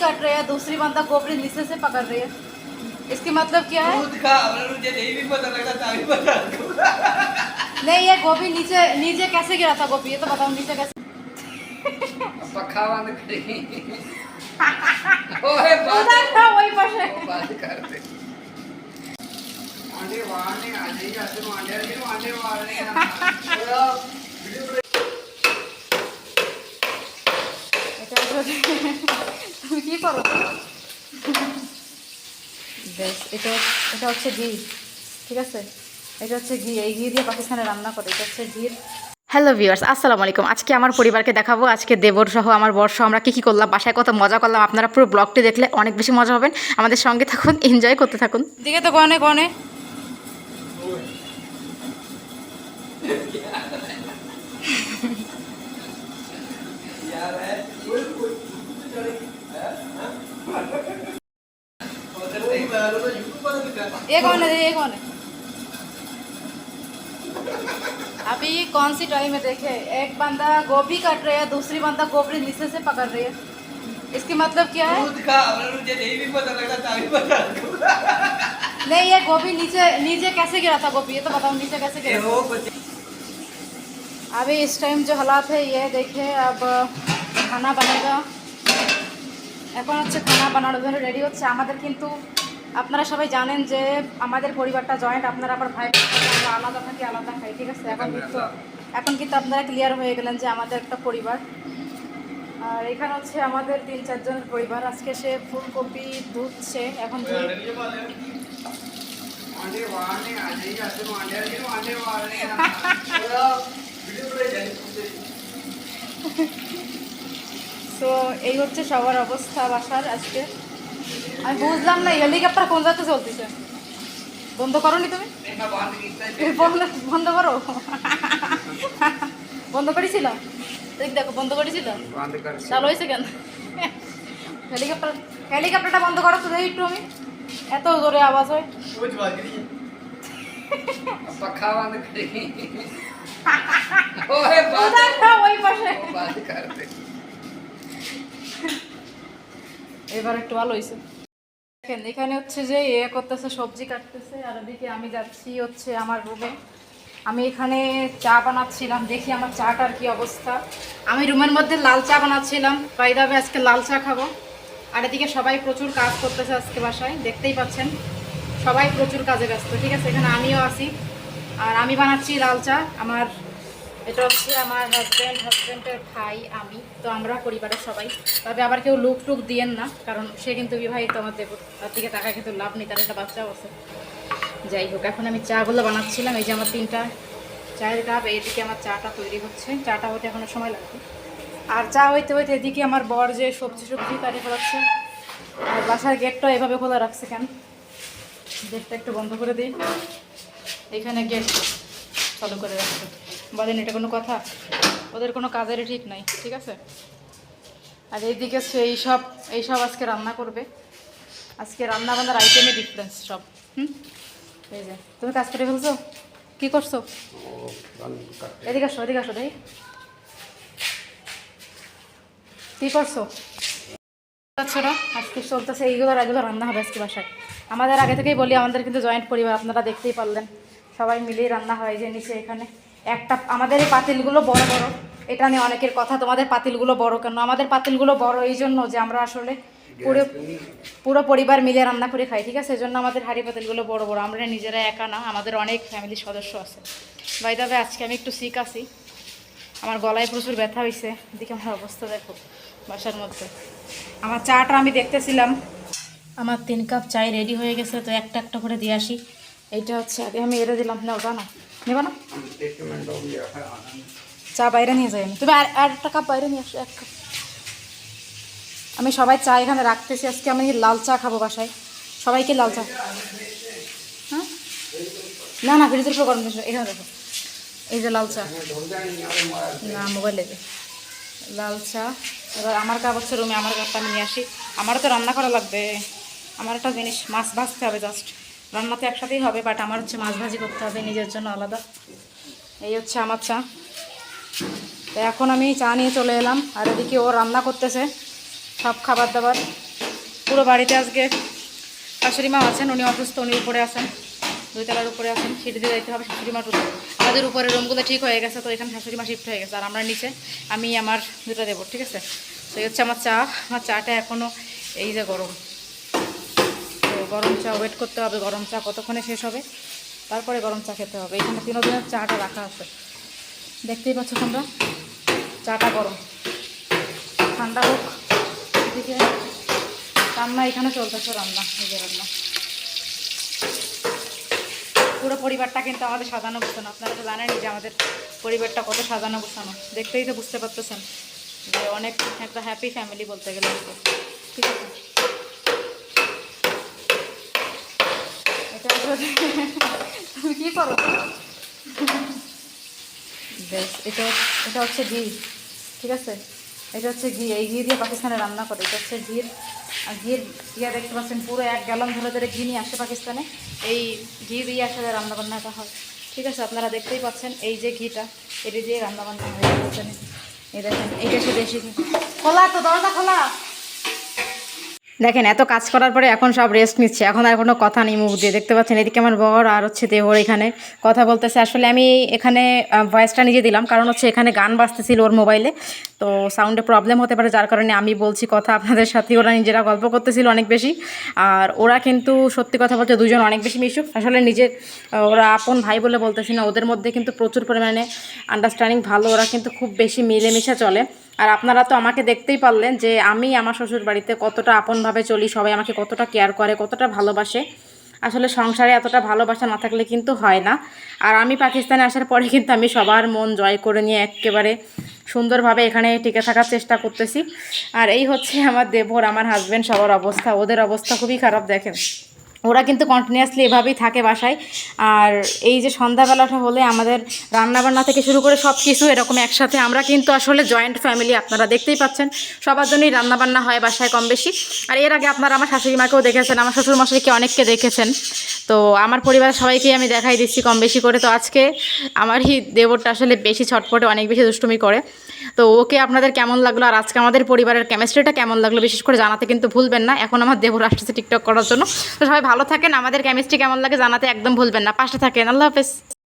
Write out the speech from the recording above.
Cut रही है, दूसरी बंदा गोभी नीचे से पकड़ रही है। इसकी मतलब क्या है? मुझे नहीं भी पता लगा था, अभी पता लगा। नहीं, ये गोभी नीचे नीचे कैसे गिरा था गोभी, ये तो बताओ नीचे कैसे? पक्का बंद करेंगे। ओए बात वही पशे बात करते। आंडे वारने आ जाइए, आते आंडे वारने आ। তুমি কি করো? বেশ, এটা হচ্ছে ঘি, ঠিক আছে? এটা হচ্ছে ঘি, এই ঘি দিয়ে পাকিস্তানে রান্না করে, এটা হচ্ছে ঘির। হ্যালো ভিউয়ার্স, আসসালামু আলাইকুম। আজকে আমার পরিবারকে দেখাবো, আজকে দেবর সহ আমার বর সহ আমরা কী করলাম, বাসায় কত মজা করলাম। আপনারা পুরো ব্লগটি দেখলে অনেক বেশি মজা হবেন। আমাদের সঙ্গে থাকুন, এনজয় করতে থাকুন। দিকে তো কনে কনে ये कौन है? ये कौन है? अभी कौन सी टाइम में देखे, एक बंदा गोभी काट रहा है, दूसरी बंदा गोभी नीचे से पकड़ रही है। इसकी मतलब क्या है? मुझे नहीं भी पता लगा था, अभी पता लगा। नहीं, ये गोभी नीचे नीचे कैसे गिरा था गोभी, ये तो बताओ नीचे कैसे गिरा था? अभी इस टाइम जो हालात है ये देखिए। अब खाना बनेगा, এখন হচ্ছে খানা বানানোর জন্য রেডি হচ্ছে আমাদের। কিন্তু আপনারা সবাই জানেন যে আমাদের পরিবারটা জয়েন্ট, আপনারা আবার ভাই আমরা আলাদা থাকি, আলাদা খাই, ঠিক আছে? এখন কিন্তু আপনারা ক্লিয়ার হয়ে গেলেন যে আমাদের একটা পরিবার। আর এখানে হচ্ছে আমাদের 3-4 জনের পরিবার। আজকে সে ফুলকপি ধুচ্ছে এখন। তো এই হচ্ছে সবার অবস্থা বাসার আজকে। আমি বুঝলাম না হেলিকপ্টার কোন জায়গাতে চলতেছে। বন্ধ করো নি তুমি? বন্ধ করো। বন্ধ করেছিল? দেখো বন্ধ করেছিল, চালু হয়েছে কেন? হেলিকপ্টারটা বন্ধ করো তো দেখি একটু। আমি এত জোরে আওয়াজ হয়। पक्का बंद करेंगे। ওই পাশে बात करते। এবার একটু ভালো হয়েছে। দেখেন এখানে হচ্ছে যে করতেছে, সবজি কাটতেছে, আর ওদিকে আমি যাচ্ছি হচ্ছে আমার রুমে। আমি এখানে চা বানাচ্ছিলাম, দেখি আমার চাটার কি অবস্থা। আমি রুমের মধ্যে লাল চা বানাচ্ছিলাম, বাইদাবে আজকে লাল চা খাবো। আর এদিকে সবাই প্রচুর কাজ করতেছে আজকে বাসায়, দেখতেই পাচ্ছেন সবাই প্রচুর কাজে ব্যস্ত, ঠিক আছে? এখানে আমিও আছি, আর আমি বানাচ্ছি লাল চা। এটা হচ্ছে আমার হাজব্যান্ডের ভাই, আমি তো আমরা পরিবারের সবাই। তবে আবার কেউ লুক টুক দিয়েন না, কারণ সে কিন্তু বিবাহিত আমার দেবর, তার দিকে টাকায় কিন্তু লাভ নেই, তার একটা বাচ্চাও আছে। যাই হোক, এখন আমি চাগুলো বানাচ্ছিলাম। এই যে আমার 3টা চায়ের কাপ, এইদিকে আমার চাটা তৈরি হচ্ছে। চাটা হতে এখনো সময় লাগবে। আর চা হইতে হইতে এদিকে আমার বর যে সবজি কাটি ফেলাচ্ছে। আর বাসার গেটটা এভাবে খোলা রাখছে কেন? গেটটা একটু বন্ধ করে দিই। এখানে গেট চালু করে রাখছে, বলেন এটা কোনো কথা? ওদের কোনো কাজেরই ঠিক নাই, ঠিক আছে? আর এইদিকে এইসব আজকে রান্না করবে। আজকে রান্না বান্নার আইটেমে ডিফারেন্স সব। এই যে তুমি কাজ করে ফেলছো, কি করছো? এদিকে আসো দেই, কি করছো? ছোট আজকে চলতেছে এইগুলো রান্না হবে আজকে বাসায়। আমাদের আগে থেকেই বলি, আমাদের কিন্তু জয়েন্ট পরিবার, আপনারা দেখতেই পারলেন সবাই মিলেই রান্না হয়। যে নিচে এখানে একটা আমাদের এই পাতিলগুলো বড় বড়, এটা নিয়ে অনেকের কথা, তোমাদের পাতিলগুলো বড় কেন? আমাদের পাতিলগুলো বড় এই জন্য যে আমরা আসলে পুরো পরিবার মিলে রান্না করে খাই, ঠিক আছে? এই জন্য আমাদের হাঁড়ি পাতিলগুলো বড় বড়। আমরা নিজেরা একা না, আমাদের অনেক ফ্যামিলির সদস্য আছে। বাই দ্য ওয়ে, আজকে আমি একটু সিক আছি, আমার গলায় প্রচুর ব্যথা হয়েছে। এদিকে আমার অবস্থা দেখো বাসার মধ্যে। আমার চাটা আমি দেখতেছিলাম, আমার 3 কাপ চাই রেডি হয়ে গেছে, তো একটা একটা করে দিয়ে আসি। এইটা হচ্ছে আগে আমি এড়ে দিলাম, নাও জানো নেবা না? চা বাইরে নিয়ে যাই আমি, তুমি আর একটা কাপ বাইরে নিয়ে আসো, 1 কাপ। আমি সবাই চা এখানে রাখতেছি, আজকে আমি লাল চা খাবো বাসায়, সবাইকে লাল চা। হ্যাঁ না ফ্রিজের উপর গরম দিয়েছিল, এখানে দেখো এই যে লাল চা, না মোবাইলে যে লাল চা। এবার আমার কাপ হচ্ছে রুমে, আমার কাপটা আমি নিয়ে আসি। আমারও তো রান্না করা লাগবে, আমার একটা জিনিস মাছ ভাজতে হবে, জাস্ট রান্না তো একসাথেই হবে, বাট আমার হচ্ছে মাছ ভাজি করতে হবে নিজের জন্য আলাদা। এই হচ্ছে আমার চা। তো এখন আমি চা নিয়ে চলে এলাম, আর এদিকে ও রান্না করতেছে সব খাবার দাবার। পুরো বাড়িতে আজকে শাশুড়ি মা আছেন, উনি অসুস্থ, উনি উপরে আছেন, 2 তলার উপরে আছেন, সিঁড়ি দিয়ে যাইতে হবে শাশুড়ি মার রুমে। আমাদের উপরে রুমগুলো ঠিক হয়ে গেছে, তো এখানে শাশুড়ি মা শিফট হয়ে গেছে, আর আমরা নিচে আমি আমার 2টা দেবো, ঠিক আছে। তো এই হচ্ছে আমার চা। আমার চাটা এখনও এই যে গরম, তো গরম চা ওয়েট করতে হবে, গরম চা কতক্ষণে শেষ হবে তারপরে গরম চা খেতে হবে। এখানে 3 দিনের চাটা রাখা আছে, দেখতেই পাচ্ছ তোমরা, চাটা গরম, ঠান্ডা হোক। এদিকে রান্না এখানে চলতেছে, রান্না, এই যে রান্না। পুরো পরিবারটা কিন্তু আমাদের সাজানো গোছানো, আপনারা তো জানেনই যে আমাদের পরিবারটা কত সাজানো গোছানো, দেখতেই তো বুঝতে পারতেছেন যে অনেক একটা হ্যাপি ফ্যামিলি বলতে গেলে, ঠিক আছে। এটা তুমি কী করো বেশ, এটা এটা হচ্ছে ঘি, ঠিক আছে। এটা হচ্ছে ঘি, এই ঘি দিয়ে পাকিস্তানে রান্না করে। এটা হচ্ছে ঘির, আর ঘির ইয়ে দেখতে পাচ্ছেন পুরো 1 গ্যালন ধরে ধরে ঘি নিয়ে আসে পাকিস্তানে, এই ঘি দিয়ে আসলে রান্নাবান্নাটা হয়, ঠিক আছে। আপনারা দেখতেই পাচ্ছেন এই যে ঘিটা, এটা দিয়ে রান্নাবান্না হয় পাকিস্তানে। এই দেখেন, এইটা হচ্ছে দেশি ঘি। খোলা তো, দরজা খোলা। দেখেন, এত কাজ করার পরে এখন সব রেস্ট নিচ্ছে, এখন আর কোনো কথা নেই মুখ দিয়ে, দেখতে পাচ্ছেন। এদিকে আমার বর আর হচ্ছে দেওর এখানে কথা বলতেছে। আসলে আমি এখানে ভয়েসটা নিজে দিলাম, কারণ হচ্ছে এখানে গান বাজতেছিল ওর মোবাইলে, তো সাউন্ডে প্রবলেম হতে পারে, যার কারণে আমি বলছি কথা আপনাদের সাথে। ওরা নিজেরা গল্প করতেছিল অনেক বেশি, আর ওরা কিন্তু সত্যি কথা বলতে 2জন অনেক বেশি মিশুক। আসলে নিজের ওরা আপন ভাই বলে বলতেছি না, ওদের মধ্যে কিন্তু প্রচুর পরিমাণে আন্ডারস্ট্যান্ডিং ভালো, ওরা কিন্তু খুব বেশি মিলেমিশে চলে। আর আপনারা তো আমাকে দেখতেই পারলেন যে আমি আমার শ্বশুর বাড়িতে কতটা আপনভাবে চলি, সবাই আমাকে কতটা কেয়ার করে, কতটা ভালোবাসে। আসলে সংসারে এতটা ভালোবাসা না থাকলে কিন্তু হয় না। আর আমি পাকিস্তানে আসার পরে কিন্তু আমি সবার মন জয় করে নিয়ে একেবারে সুন্দরভাবে এখানে টিকে থাকার চেষ্টা করতেছি। আর এই হচ্ছে আমার দেবর, আমার হাজব্যান্ড, সবার অবস্থা, ওদের অবস্থা খুবই খারাপ। দেখেন, ওরা কিন্তু কন্টিনিউয়াসলি এভাবেই থাকে বাসায়। আর এই যে সন্ধ্যাবেলাটা হলে আমাদের রান্নাবান্না থেকে শুরু করে সব কিছু এরকম একসাথে, আমরা কিন্তু আসলে জয়েন্ট ফ্যামিলি, আপনারা দেখতেই পাচ্ছেন। সবার জন্যই রান্নাবান্না হয় বাসায় কম বেশি। আর এর আগে আপনারা আমার শাশুড়ি মাকেও দেখেছেন, আমার শ্বশুর মশাইকে অনেককে দেখেছেন, তো আমার পরিবারের সবাইকেই আমি দেখাই দিচ্ছি কম বেশি করে। তো আজকে আমারই দেবরটা আসলে বেশি ছটফটে, অনেক বেশি দুষ্টুমি করে। তো ওকে আপনাদের কেমন লাগলো, আর আজকে আমাদের পরিবারের কেমিস্ট্রিটা কেমন লাগলো বিশেষ করে জানাতে কিন্তু ভুলবেন না। এখন আমার দেবর আসছে টিকটক করার জন্য। তো সবাই ভালো থাকেন, আমাদের কেমিস্ট্রি কেমন লাগে জানাতে একদম ভুলবেন না। পাশে থাকেন, আল্লাহ হাফেজ।